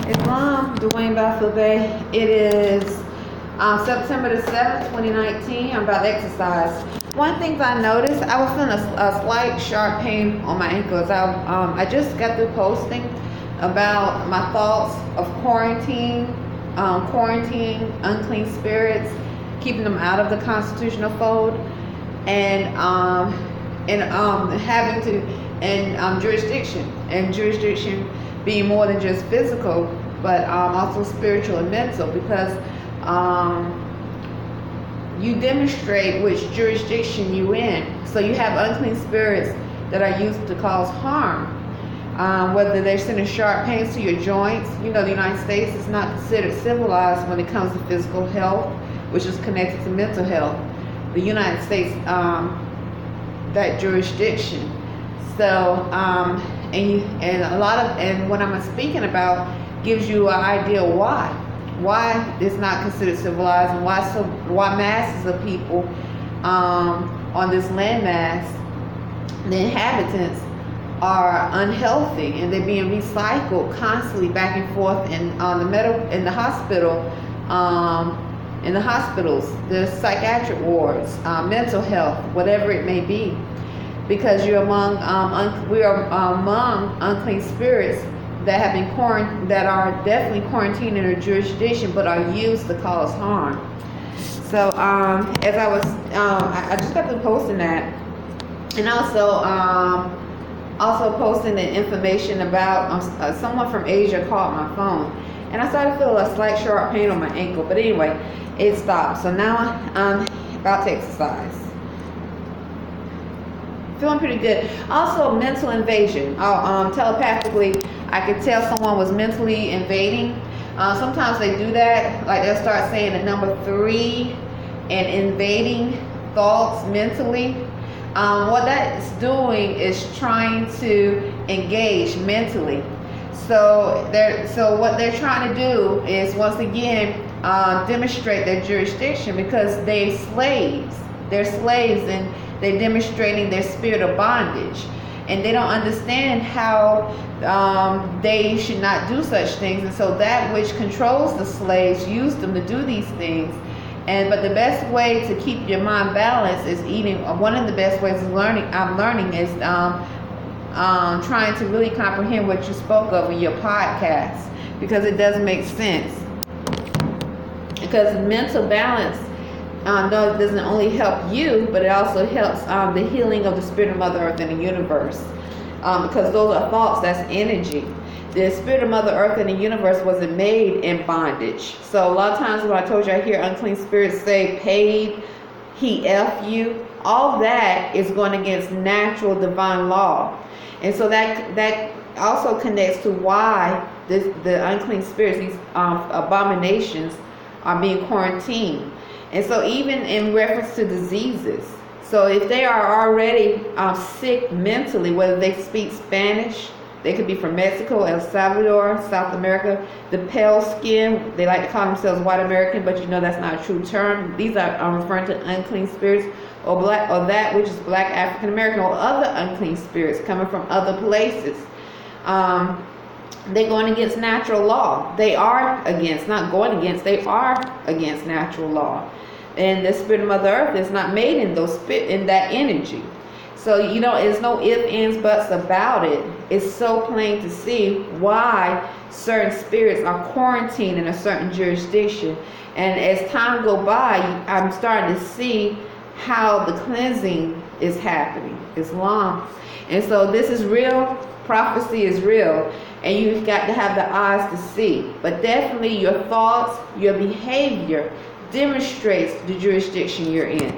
Islam, Bey. It is September the 7th, 2019. I'm about to exercise. One thing I noticed, I was feeling a slight sharp pain on my ankles. I just got through posting about my thoughts of quarantine, unclean spirits, keeping them out of the constitutional fold, and having to jurisdiction being more than just physical, but also spiritual and mental, because you demonstrate which jurisdiction you in. So you have unclean spirits that are used to cause harm, whether they're sending sharp pains to your joints. You know, the United States is not considered civilized when it comes to physical health, which is connected to mental health. The United States, that jurisdiction. So, and what I'm speaking about gives you an idea why it's not considered civilized, and why masses of people on this landmass, the inhabitants, are unhealthy, and they're being recycled constantly back and forth in the hospitals, the psychiatric wards, mental health, whatever it may be, because we are among unclean spirits that have been that are definitely quarantined in a jurisdiction, but are used to cause harm. So as I was, I just got to posting that, and also posting the information about someone from Asia called my phone, and I started to feel a slight sharp pain on my ankle. But anyway, it stopped. So now I'm about to exercise. Feeling pretty good. Also, mental invasion. Telepathically, I could tell someone was mentally invading. Sometimes they do that, like they'll start saying the number 3 and invading thoughts mentally. What that's doing is trying to engage mentally. So what they're trying to do is, once again, demonstrate their jurisdiction, because they're slaves. They're slaves, and they're demonstrating their spirit of bondage. And they don't understand how they should not do such things. And so that which controls the slaves use them to do these things. But the best way to keep your mind balanced is eating. One of the best ways of I'm learning is trying to really comprehend what you spoke of in your podcast, because it does make sense. Because mental balance doesn't only help you, but it also helps the healing of the spirit of Mother Earth and the universe. Because those are thoughts, that's energy. The spirit of Mother Earth and the universe wasn't made in bondage. So a lot of times when I told you I hear unclean spirits say paid, he F you, all that is going against natural divine law. And so that also connects to why the unclean spirits, these abominations, are being quarantined. And so even in reference to diseases, so if they are already sick mentally, whether they speak Spanish, they could be from Mexico, El Salvador, South America, the pale skin, they like to call themselves white American, but you know that's not a true term. These are referring to unclean spirits, or that which is black African American, or other unclean spirits coming from other places. They're going against natural law. They are against, not going against, they are against natural law. And the spirit of Mother Earth is not made in that energy. So, you know, there's no ifs, ands, buts about it. It's so plain to see why certain spirits are quarantined in a certain jurisdiction. And as time goes by, I'm starting to see how the cleansing is happening. Islam. And so this is real. Prophecy is real. And you've got to have the eyes to see. But definitely your thoughts, your behavior demonstrates the jurisdiction you're in.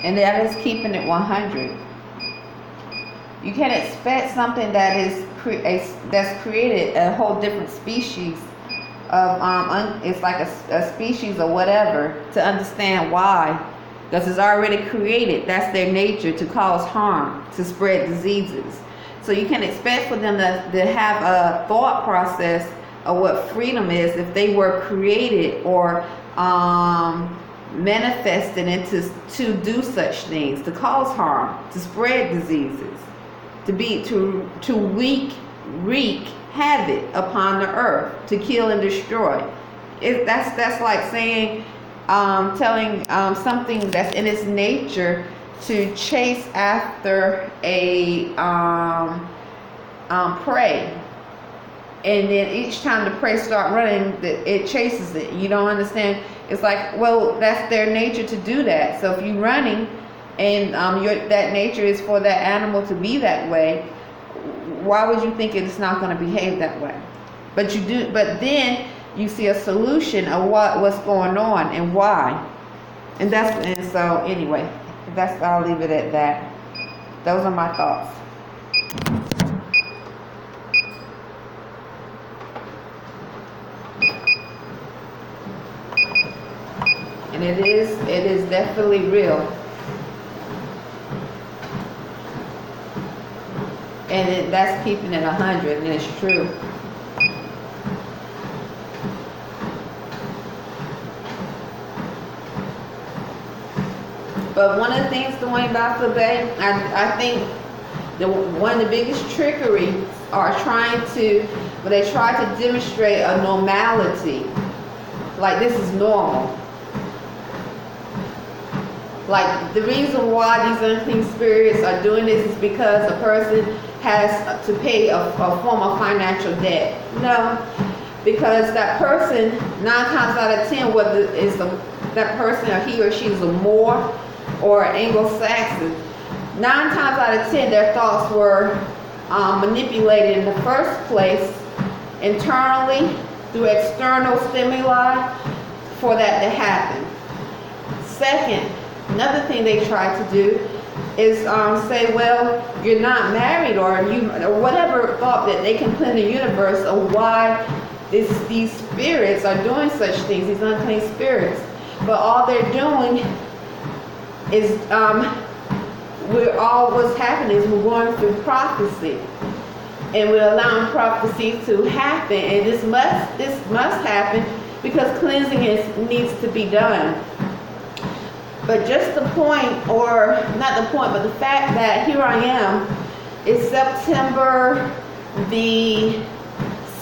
And that is keeping it 100. You can't expect something that is that's created a whole different species of it's like a species or whatever, to understand why because it's already created. That's their nature, to cause harm, to spread diseases. So you can expect for them to have a thought process of what freedom is if they were created or manifested into to do such things, to cause harm, to spread diseases, to wreak havoc upon the earth, to kill and destroy. That's like saying, telling something that's in its nature to chase after a prey, and then each time the prey start running, it chases it. You don't understand? It's like, well, that's their nature to do that. So if you're running, and that nature is for that animal to be that way, why would you think it's not going to behave that way? But you do. But then you see a solution of what's going on and why. And so anyway, I'll leave it at that. Those are my thoughts. And it is definitely real. And that's keeping it 100, and it's true. But one of the things doing Arrington-Bey, I think one of the biggest trickeries are when they try to demonstrate a normality, like this is normal. Like the reason why these unclean spirits are doing this is because a person has to pay a form of financial debt. No, because that person, 9 times out of 10, whether it's that person or he or she is a Moor or Anglo-Saxon, 9 times out of 10 their thoughts were manipulated in the first place internally through external stimuli for that to happen. Second, another thing they try to do is say, well, you're not married, or whatever thought that they can put in the universe of why these spirits are doing such things, these unclean spirits. But all they're doing is what's happening is we're going through prophecy, and we're allowing prophecy to happen, and this must happen because cleansing needs to be done. But just the point, or not the point, but the fact that here I am, it's September the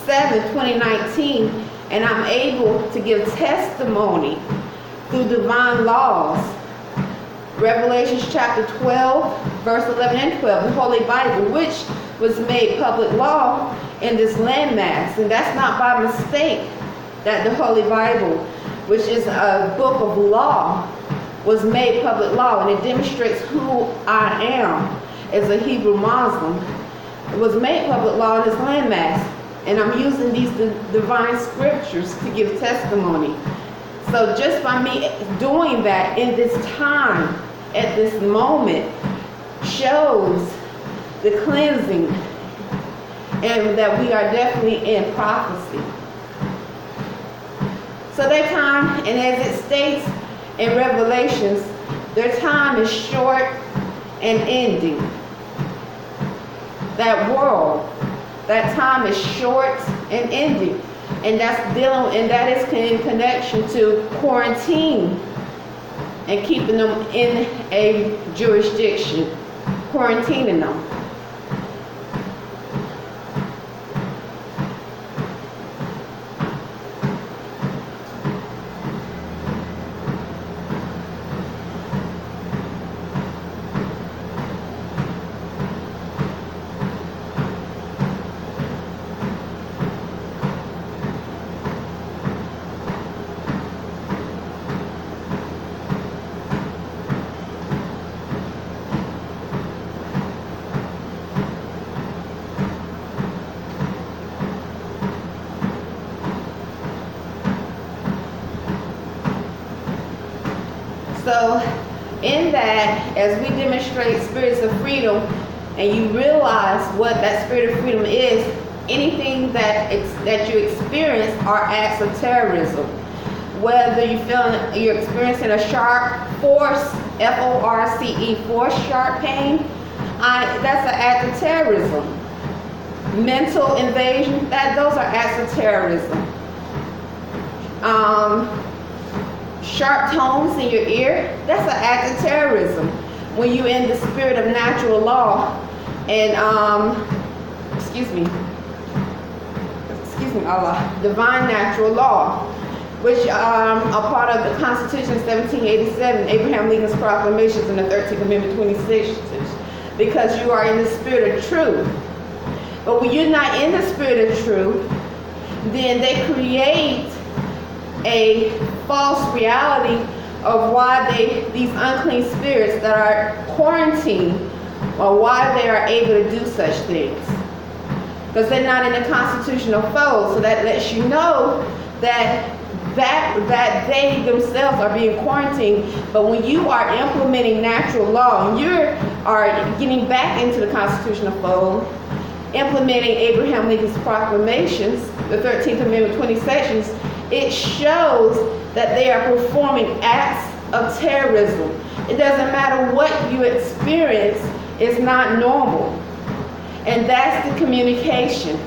7th, 2019, and I'm able to give testimony through divine laws. Revelation chapter 12, verse 11 and 12, the Holy Bible, which was made public law in this landmass. And that's not by mistake that the Holy Bible, which is a book of law, was made public law, and it demonstrates who I am as a Hebrew Muslim. It was made public law in this landmass, and I'm using these divine scriptures to give testimony. So just by me doing that in this time, at this moment, shows the cleansing, and that we are definitely in prophecy. So their time, and as it states in Revelations, their time is short and ending. That world, that time is short and ending. And that is in connection to quarantine and keeping them in a jurisdiction, quarantining them. So in that, as we demonstrate spirits of freedom, and you realize what that spirit of freedom is, anything that you experience are acts of terrorism. whether you're experiencing a sharp force, F-O-R-C-E, force sharp pain, that's an act of terrorism. Mental invasion, those are acts of terrorism. Sharp tones in your ear, that's an act of terrorism. When you're in the spirit of natural law and Allah, divine natural law, which are part of the Constitution of 1787, Abraham Lincoln's proclamations, and the 13th Amendment 26, because you are in the spirit of truth. But when you're not in the spirit of truth, then they create a false reality of why these unclean spirits that are quarantined, or why they are able to do such things. Because they're not in the constitutional fold, so that lets you know that they themselves are being quarantined. But when you are implementing natural law and you are getting back into the constitutional fold, implementing Abraham Lincoln's proclamations, the 13th Amendment 20 sections, it shows that they are performing acts of terrorism. It doesn't matter what you experience, it's not normal. And that's the communication.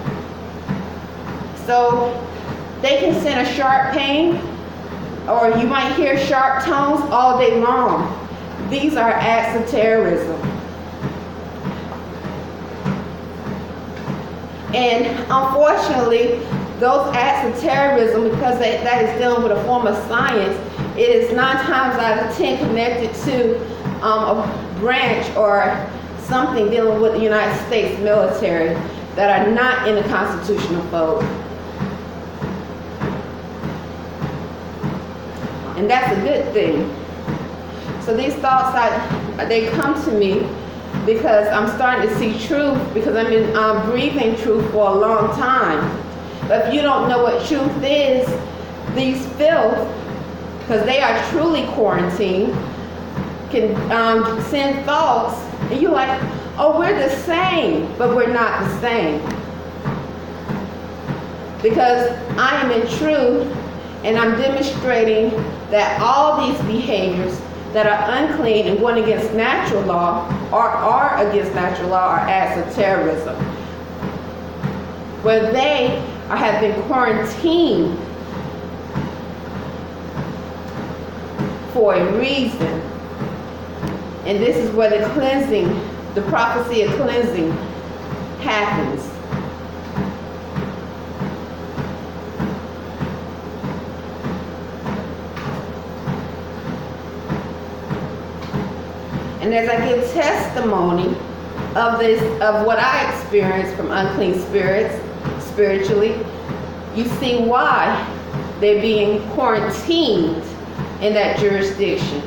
So they can send a sharp pain, or you might hear sharp tones all day long. These are acts of terrorism. And unfortunately, those acts of terrorism, because that is dealing with a form of science, it is 9 times out of 10 connected to a branch or something dealing with the United States military that are not in the constitutional fold. And that's a good thing. So these thoughts, they come to me because I'm starting to see truth, because I've been breathing truth for a long time. But if you don't know what truth is, these filth, because they are truly quarantined, can send thoughts, and you're like, oh, we're the same, but we're not the same. Because I am in truth, and I'm demonstrating that all these behaviors that are unclean and going against natural law, or are against natural law, are acts of terrorism, where they have been quarantined for a reason. And this is where the cleansing, the prophecy of cleansing happens. And as I give testimony of this, of what I experienced from unclean spirits, spiritually, you see why they're being quarantined in that jurisdiction.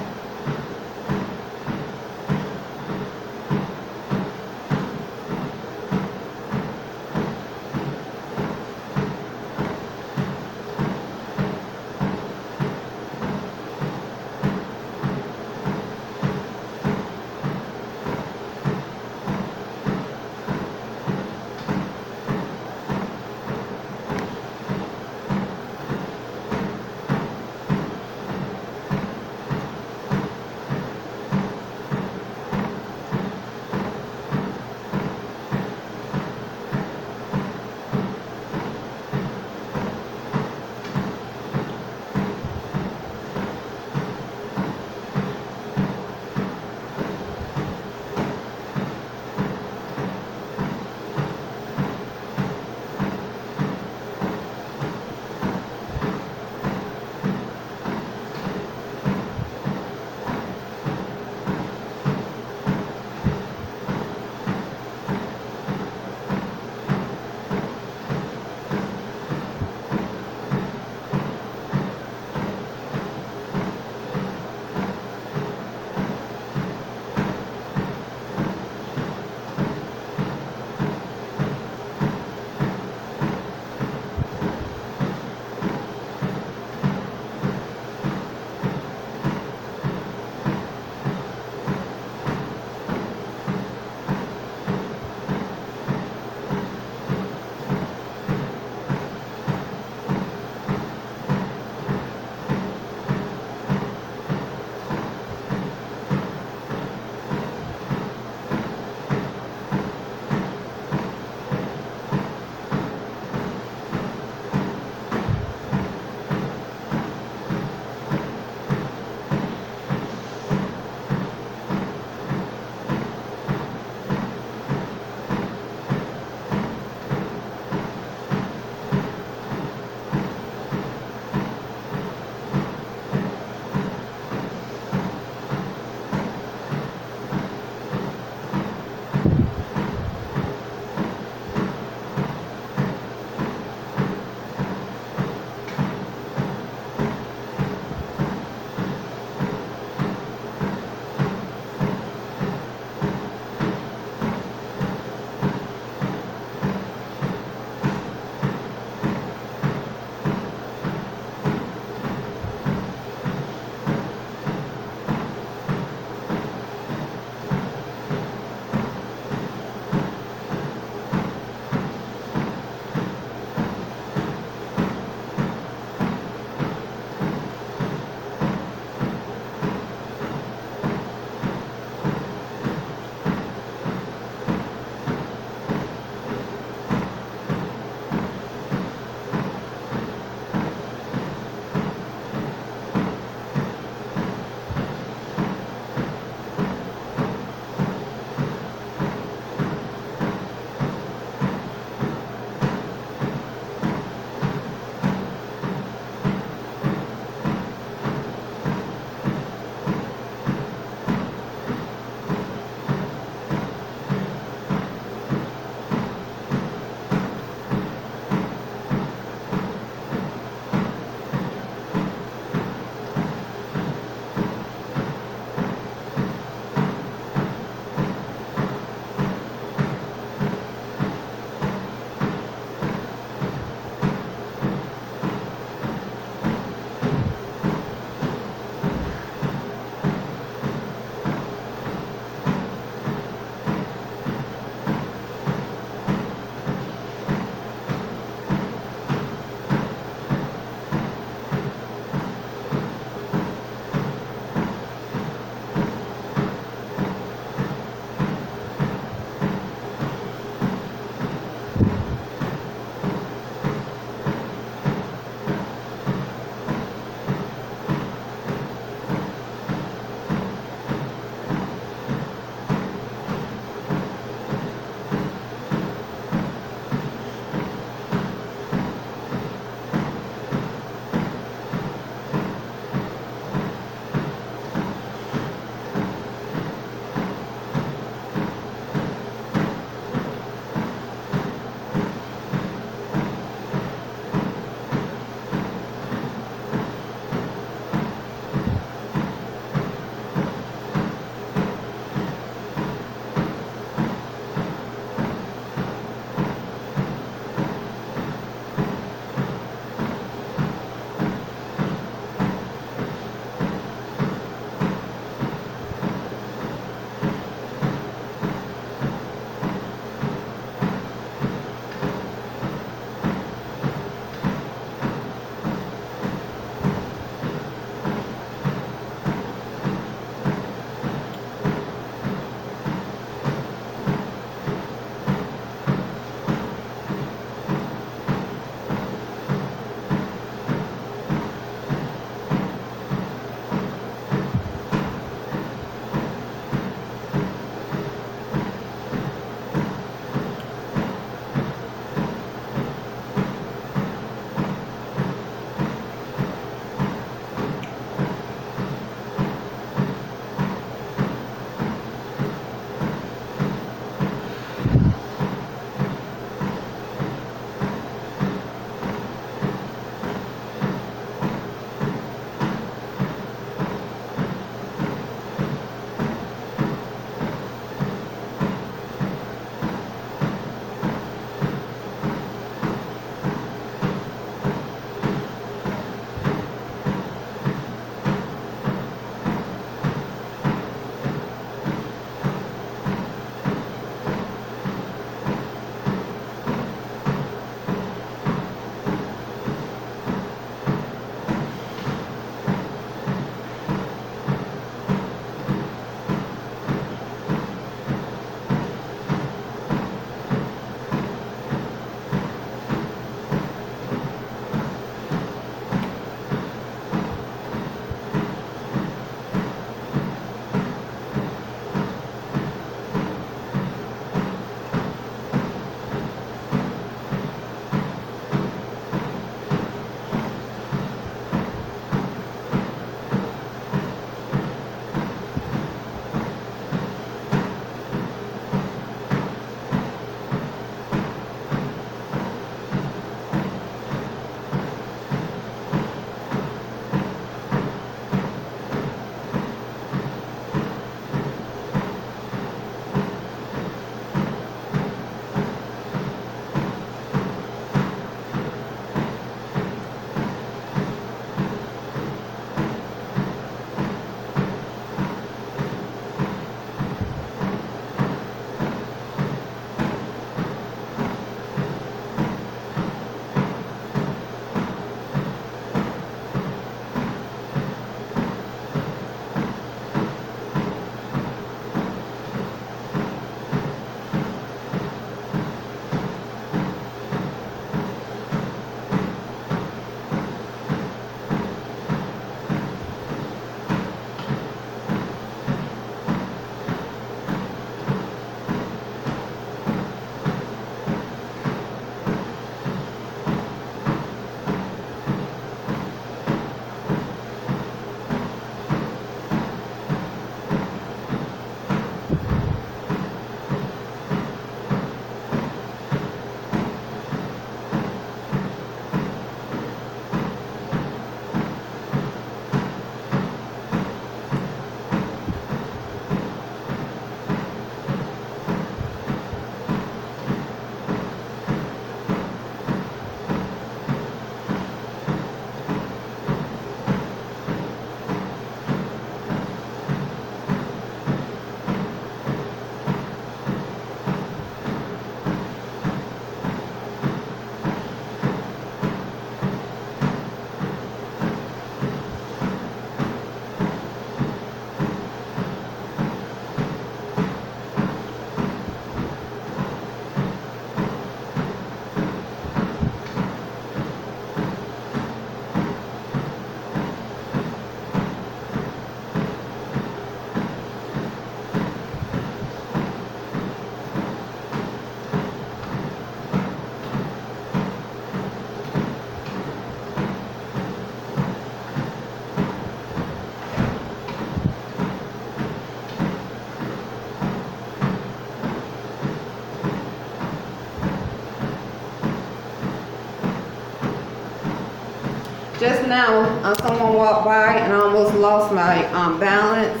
just now, someone walked by and I almost lost my balance,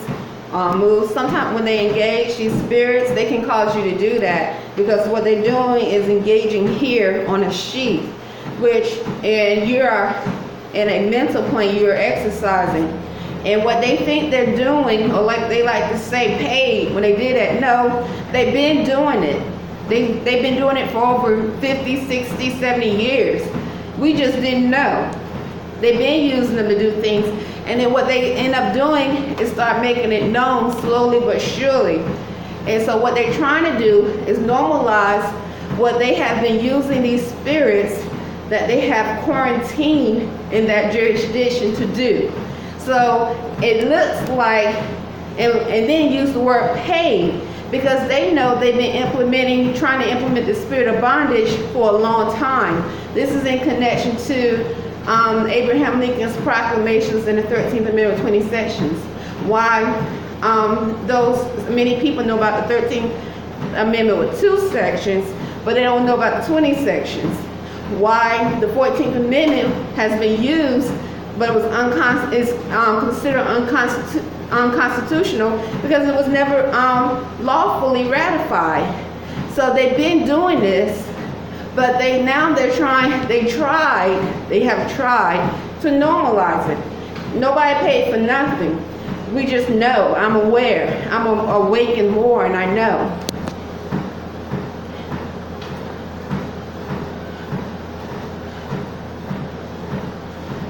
move. Sometimes when they engage these spirits, they can cause you to do that because what they're doing is engaging here on a sheet, and you're in a mental plane, you're exercising. And what they think they're doing, or like they like to say, paid when they did it, no, they've been doing it. They've been doing it for over 50, 60, 70 years. We just didn't know. They've been using them to do things. And then what they end up doing is start making it known slowly but surely. And so what they're trying to do is normalize what they have been using these spirits that they have quarantined in that jurisdiction to do. So it looks like, and then use the word paid, because they know they've been trying to implement the spirit of bondage for a long time. This is in connection to Abraham Lincoln's proclamations in the 13th Amendment, 20 sections. Why those many people know about the 13th Amendment with 2 sections, but they don't know about the 20 sections. Why the 14th Amendment has been used, but it was considered unconstitutional because it was never lawfully ratified. So they've been doing this, but they have tried to normalize it. Nobody paid for nothing. We just know. I'm aware. I'm awakened more, and I know.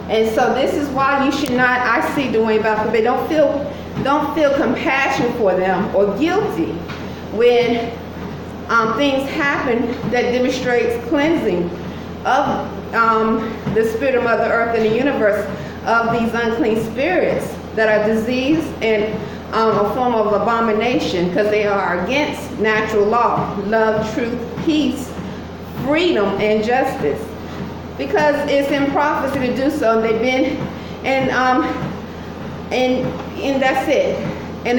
And so this is why you should not, I see the way about it, don't feel compassion for them or guilty when things happen that demonstrates cleansing of the spirit of Mother Earth and the universe of these unclean spirits that are diseased and a form of abomination, because they are against natural law, love, truth, peace, freedom, and justice. Because it's in prophecy to do so, and they've been, and that's it. And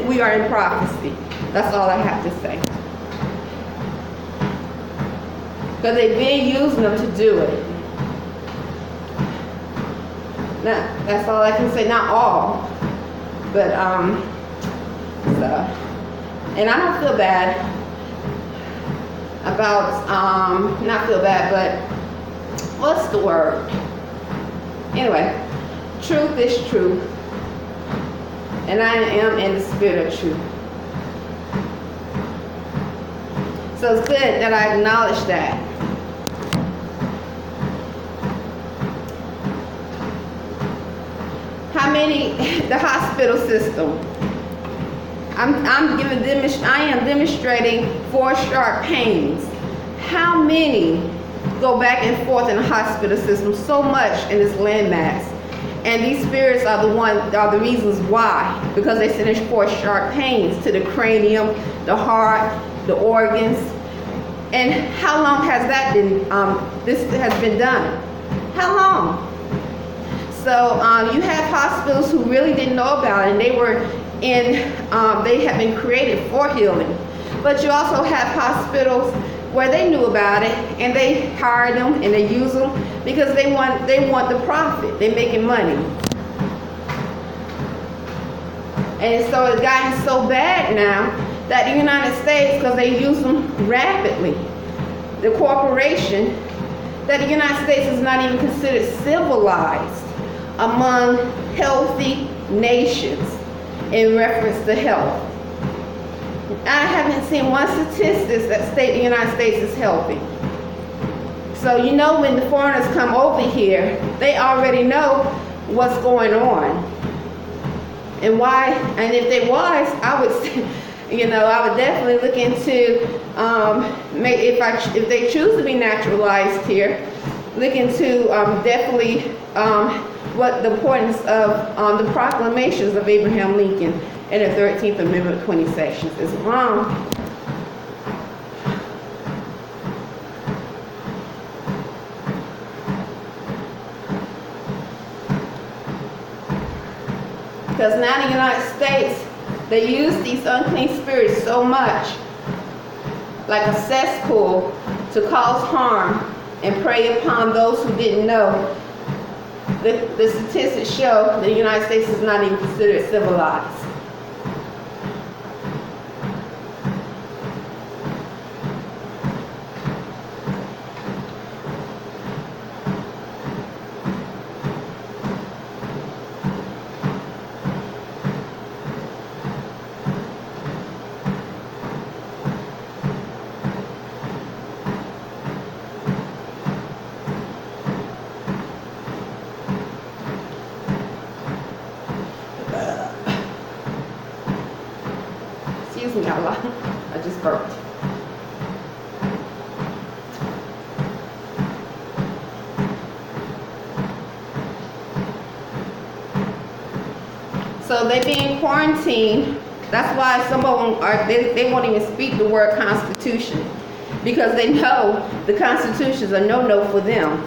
we are in prophecy. That's all I have to say. Because they've been using them to do it. Now, that's all I can say. Not all, but so. And I don't feel bad about not feel bad, but. What's the word? Anyway, truth is true. And I am in the spirit of truth. So it's good that I acknowledge that. How many, the hospital system. I am demonstrating 4 sharp pains. How many go back and forth in the hospital system so much in this landmass? And these spirits are the reasons why, because they finish 4 sharp pains to the cranium, the heart, the organs. And how long has that been, this has been done? How long? So you have hospitals who really didn't know about it, and they have been created for healing. But you also have hospitals where they knew about it and they hired them and they use them because they want the profit. They're making money. And so it's gotten so bad now that the United States, because they use them rapidly, the corporation, that the United States is not even considered civilized among healthy nations in reference to health. I haven't seen one statistic that state the United States is healthy. So you know when the foreigners come over here, they already know what's going on. And why, and if they was, I would, I would definitely look into, if they choose to be naturalized here, look into definitely what the importance of the proclamations of Abraham Lincoln and the 13th Amendment 20 sections is wrong. Because now in the United States, they use these unclean spirits so much, like a cesspool, to cause harm and prey upon those who didn't know the statistics show the United States is not even considered civilized. Excuse me, Allah. I just burped. So they being quarantined. That's why some of them are. They won't even speak the word Constitution because they know the Constitution is a no-no for them.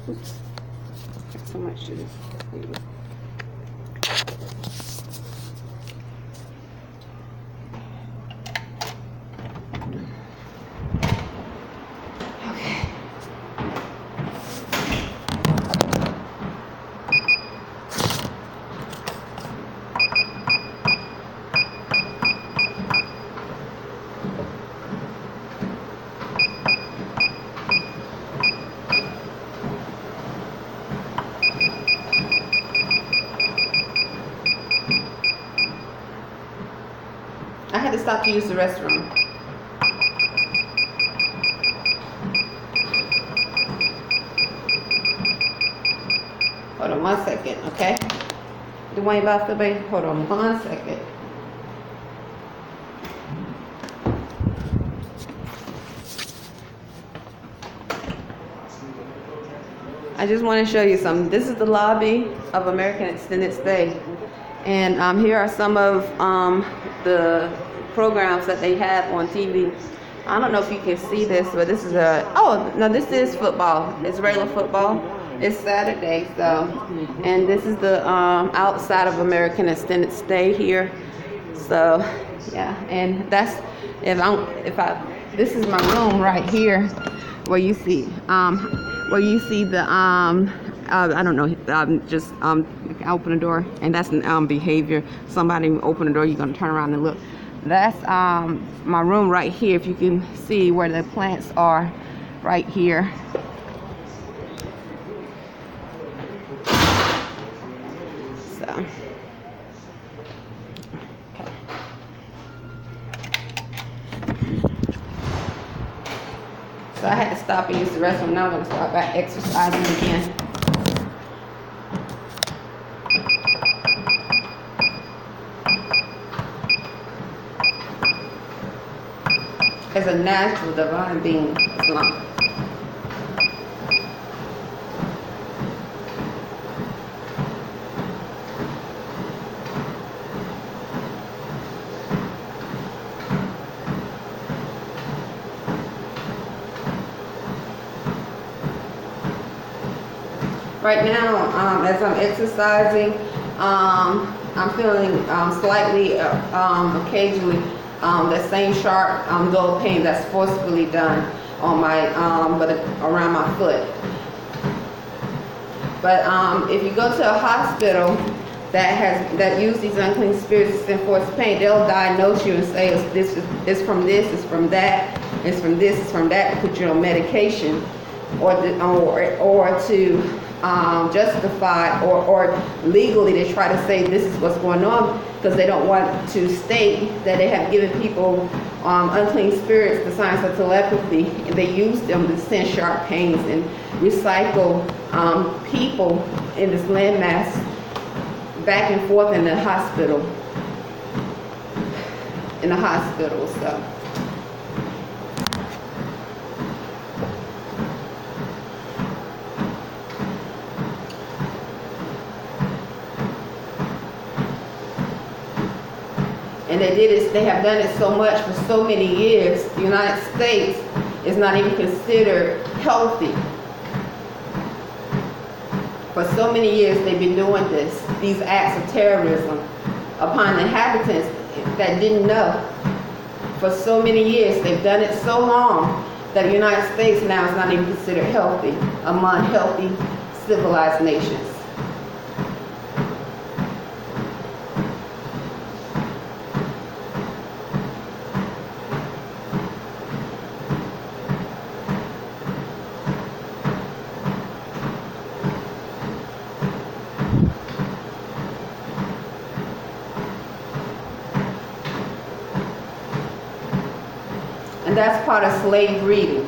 Oops. That's so much to this. I had to stop to use the restroom. Hold on 1 second, okay? Dwayne Arrington-Bey, hold on 1 second. I just want to show you something. This is the lobby of American Extended Stay. And here are some of the programs that they have on TV. I don't know if you can see this, but this is oh, no, this is football. It's regular football. It's Saturday, so, and this is the outside of American Extended Stay here. So, yeah, and that's, this is my room right here, where you see the, I don't know, just open the door, and that's behavior. Somebody open the door, you're gonna turn around and look. That's my room right here, if you can see where the plants are right here. So, okay. So I had to stop and use the restroom. Now I'm gonna start back exercising again. As a natural divine being, Islam. Right now, as I'm exercising, I'm feeling slightly, occasionally, that same sharp, dull pain that's forcefully done on my, but around my foot. But if you go to a hospital that use these unclean spirits to enforce pain, they'll diagnose you and say it's from this, it's from that, it's from this, it's from that, to put you on medication, or to justify or legally they try to say this is what's going on, because they don't want to state that they have given people unclean spirits the signs of telepathy, and they use them to send sharp pains and recycle people in this landmass back and forth in the hospital. So. And they have done it so much for so many years. The United States is not even considered healthy. For so many years they've been doing these acts of terrorism upon the inhabitants that didn't know. For so many years they've done it so long that the United States now is not even considered healthy among healthy civilized nations. And that's part of slave breeding.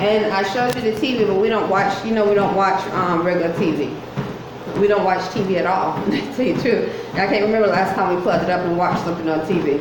And I showed you the TV, but we don't watch, we don't watch regular TV. We don't watch TV at all, to tell you the truth. I can't remember the last time we plugged it up and watched something on TV.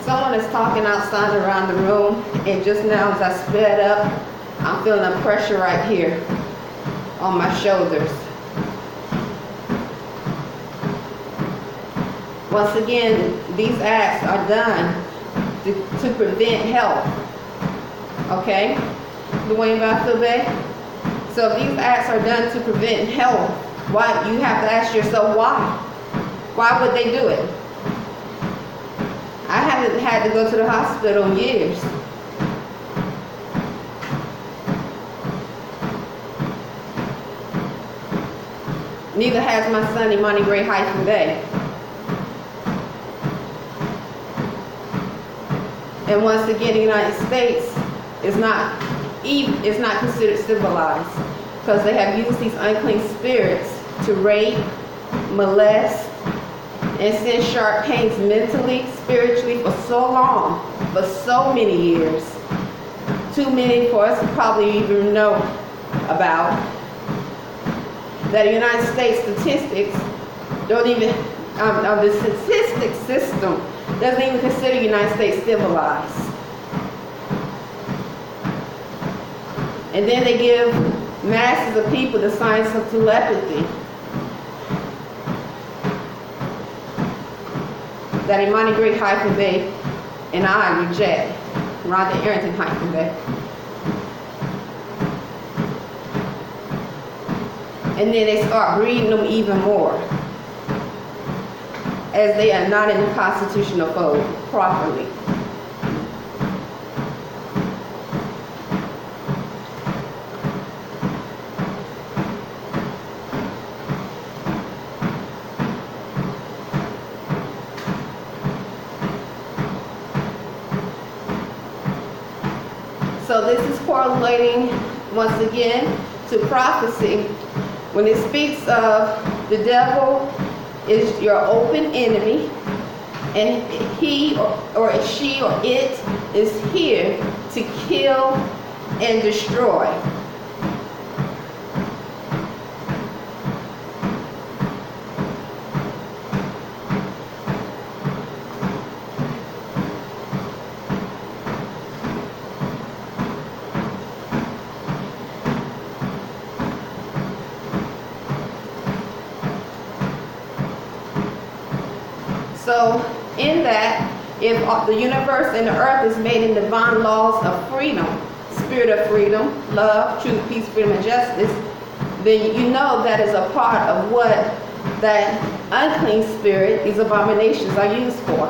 Someone is talking outside around the room, and just now as I sped up, I'm feeling a pressure right here on my shoulders. Once again, these acts are done to prevent health. Okay? Dwayne Arrington-Bey? So if these acts are done to prevent health, why you have to ask yourself why? Why would they do it? I haven't had to go to the hospital in years. Neither has my son Arrington-Bey. And once again, the United States is not considered civilized because they have used these unclean spirits to rape, molest, and send sharp pains mentally, spiritually for so long, for so many years. Too many for us to probably even know about. That the United States statistics don't even, the statistics system doesn't even consider the United States civilized. And then they give masses of people the science of telepathy. That Arrington-Bey and I reject. Arrington-Bey. and then they start breeding them even more, as they are not in the constitutional fold properly. So this is correlating once again to prophecy when it speaks of the devil is your open enemy, and he or she or it is here to kill and destroy. So in that, if the universe and the earth is made in divine laws of freedom, spirit of freedom, love, truth, peace, freedom, and justice, then you know that is a part of what that unclean spirit, these abominations, are used for.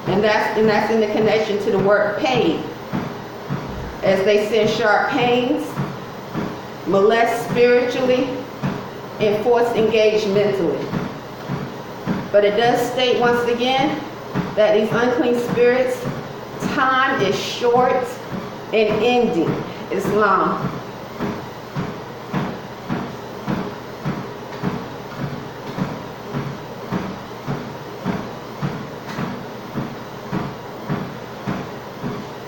And that's in the connection to the word paid. As they send sharp pains, molest spiritually, and force engage mentally. But it does state once again that these unclean spirits, time is short and ending. Islam.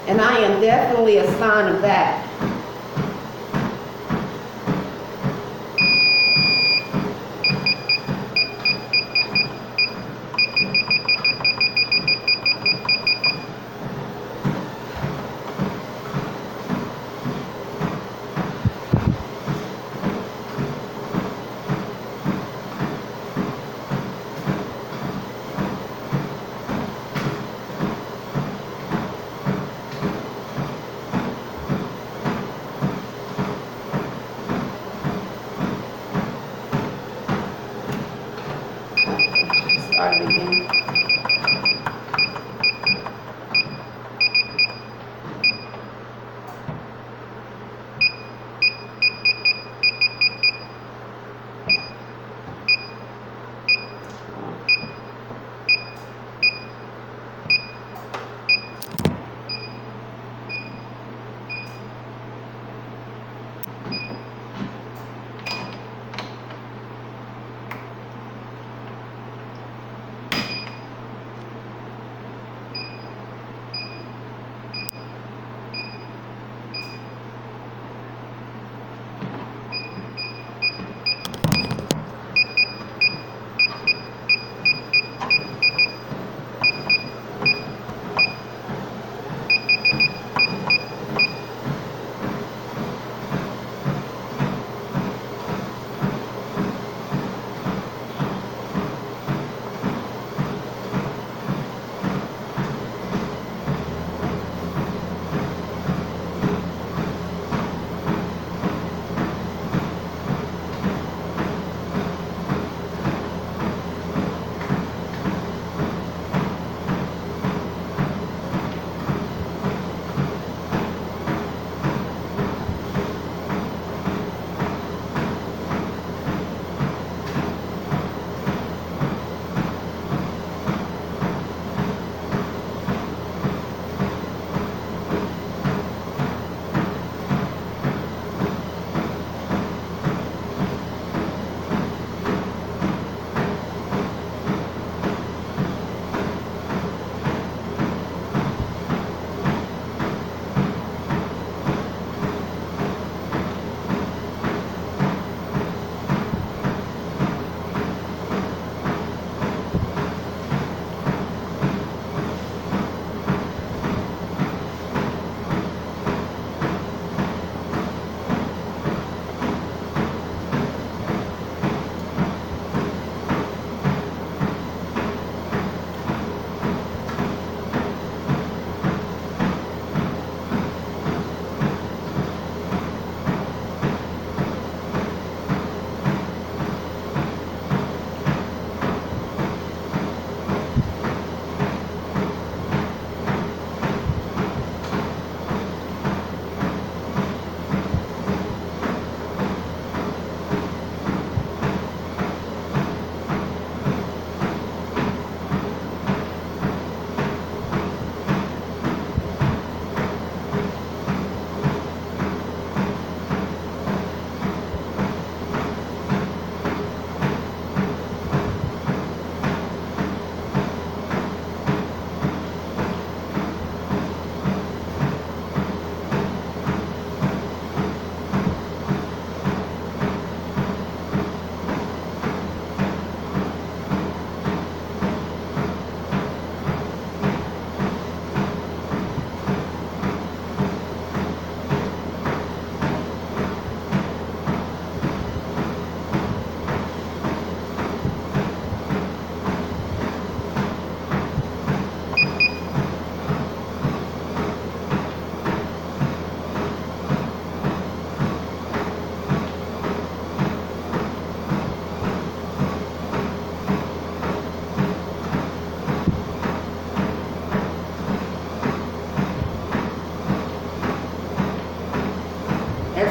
And I am definitely a sign of that. Start it again.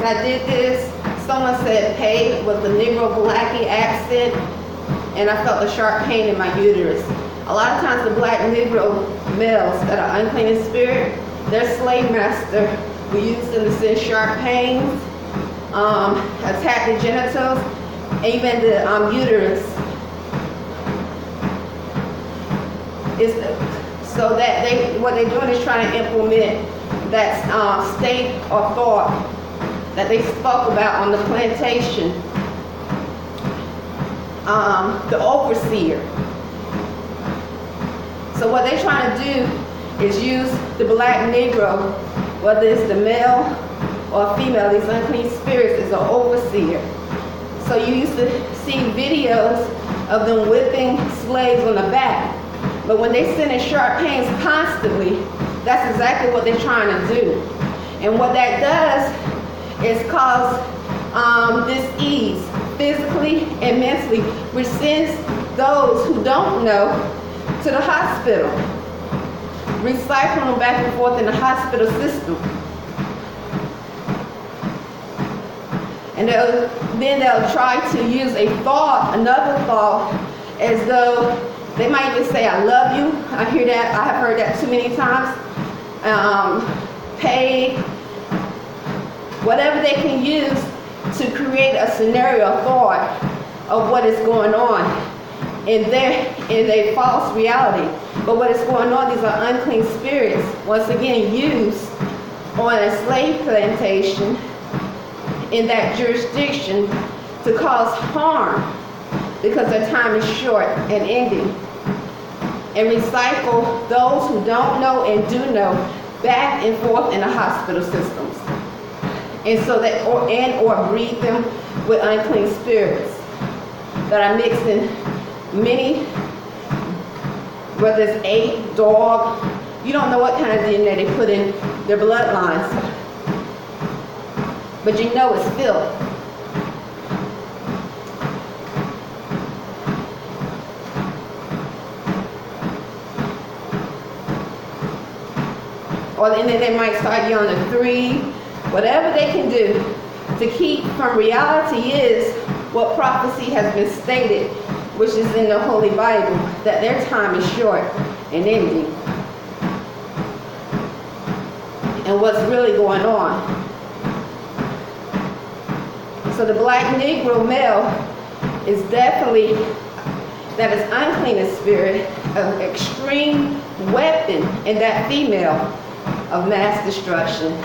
I did this, someone said "pay" with the Negro Blackie accent, and I felt a sharp pain in my uterus. A lot of times the black Negro males that are unclean in spirit, their slave master will use them to send sharp pains, attack the genitals, even the uterus. So that what they're doing is trying to implement that state or thought that they spoke about on the plantation, the overseer. So what they're trying to do is use the black Negro, whether it's the male or female, these unclean spirits, as an overseer. So you used to see videos of them whipping slaves on the back. But when they send in sharp pains constantly, that's exactly what they're trying to do. And what that does is cause dis-ease, physically and mentally, which sends those who don't know to the hospital, recycling them back and forth in the hospital system. And then they'll try to use another thought, as though they might even say, "I love you." I hear that. I have heard that too many times. Pay, whatever they can use to create a scenario thought of what is going on in a false reality. But what is going on, these are unclean spirits, once again used on a slave plantation in that jurisdiction to cause harm, because their time is short and ending, and recycle those who don't know and do know back and forth in the hospital systems, and so that or breed them with unclean spirits that are mixed in many, whether it's ape, dog, you don't know what kind of DNA they put in their bloodlines, but you know it's filth. Or then they might start you on a 3, whatever they can do to keep from reality is what prophecy has been stated, which is in the Holy Bible, that their time is short and ending. And what's really going on. So the black Negro male is definitely, that is unclean in spirit, an extreme weapon in that female of mass destruction.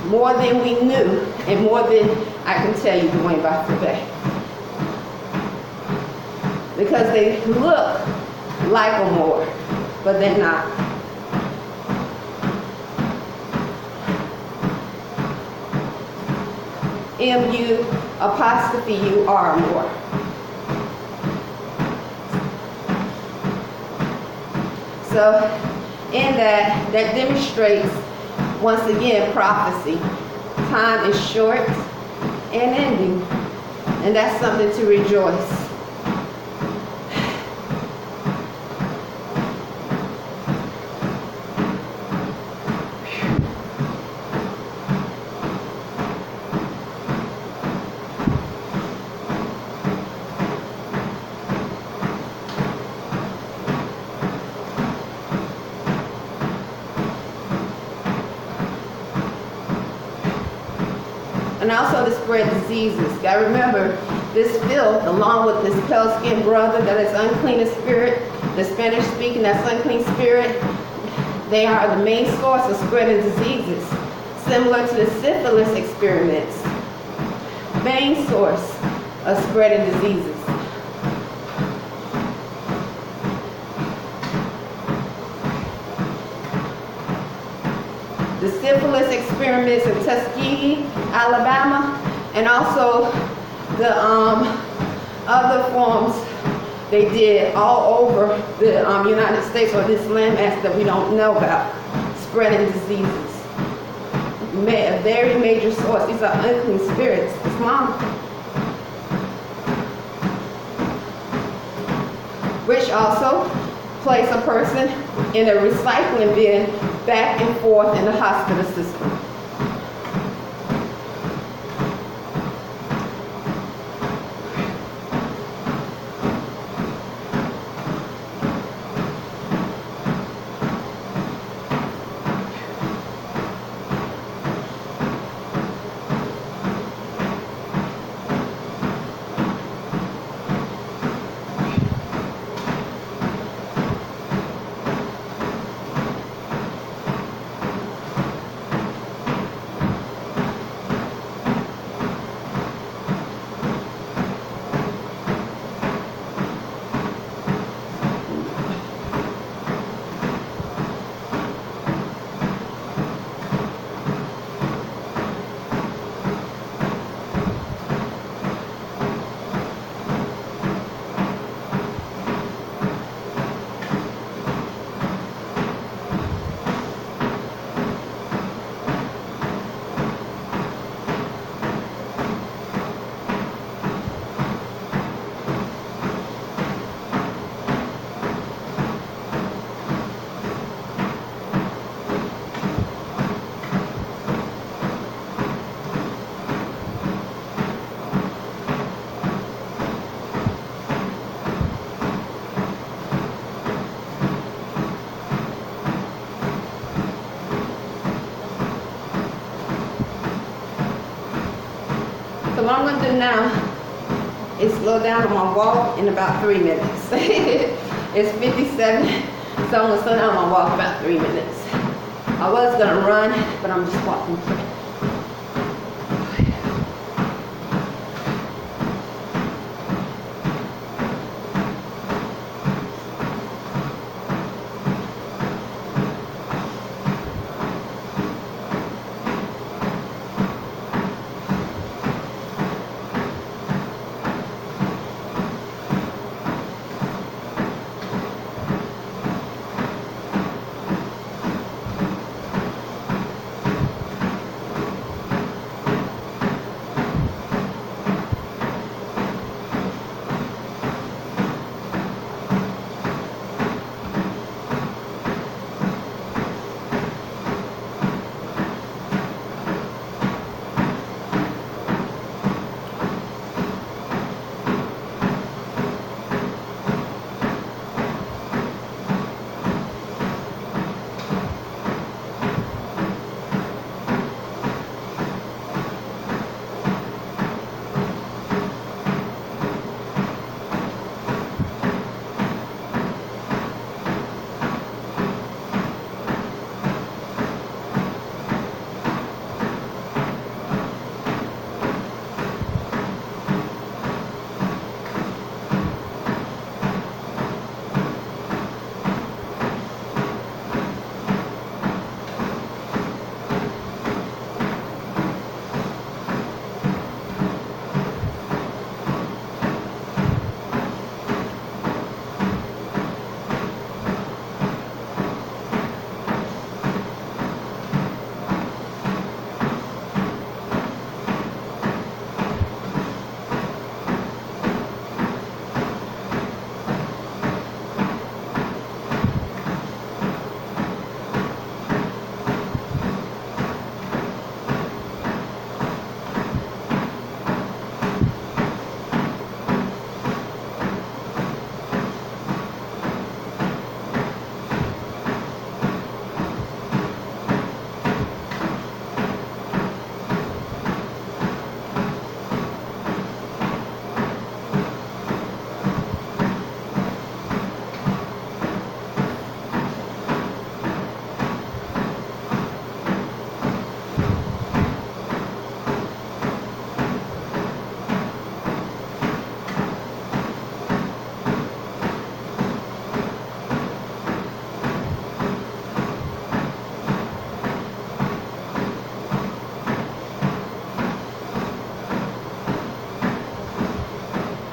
More than we knew, and more than I can tell you Dwayne by today. Because they look like a more, but they're not. M-U-apostrophe-U-R more. So in that demonstrates, once again, prophecy. Time is short and ending, and that's something to rejoice. And also to spread diseases. Gotta remember, this filth, along with this pale-skinned brother that is unclean in spirit, the Spanish-speaking that's unclean spirit, they are the main source of spreading diseases, similar to the syphilis experiments. Main source of spreading diseases. The syphilis experiments in Tuskegee, Alabama, and also the other forms they did all over the United States, or this landmass that we don't know about, spreading diseases. A very major source. These are unclean spirits. Islam, which also place a person in a recycling bin back and forth in the hospital system. do now is slow down on my walk in about 3 minutes. It's 57, so I'm gonna slow down on my walk about 3 minutes. I was gonna run, but I'm just walking.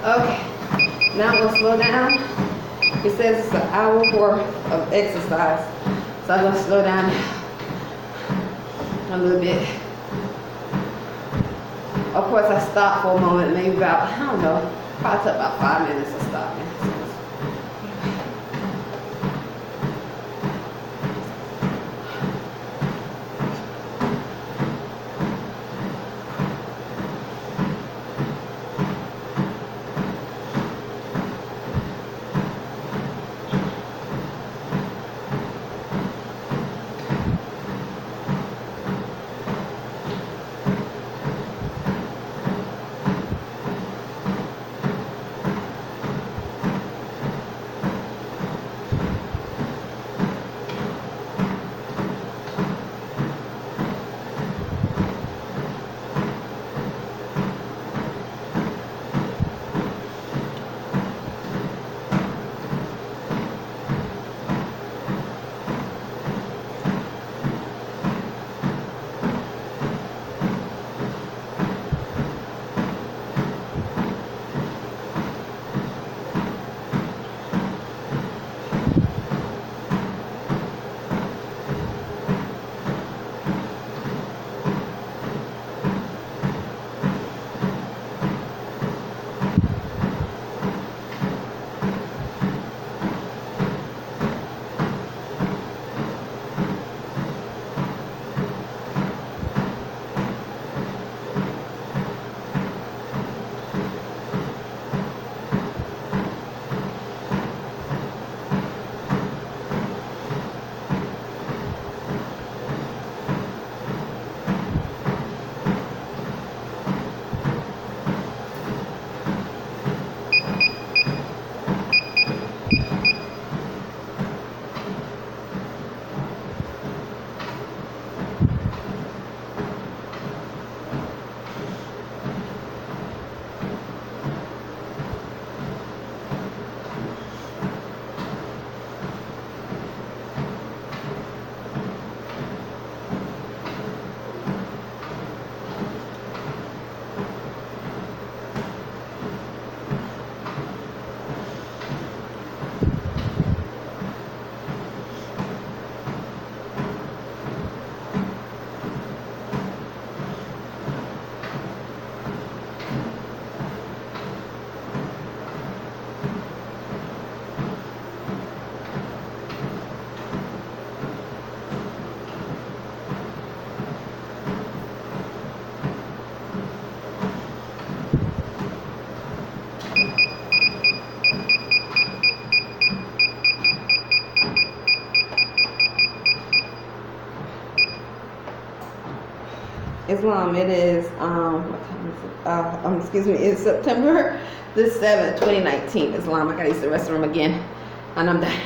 Okay, now I'm gonna slow down. It says it's an hour worth of exercise, so I'm gonna slow down a little bit. Of course, I stopped for a moment, maybe about, I don't know, probably took about 5 minutes of stopping. Islam, it is, what time is it? Excuse me, it's September the 7th, 2019. Islam, I gotta use the restroom again, and I'm done.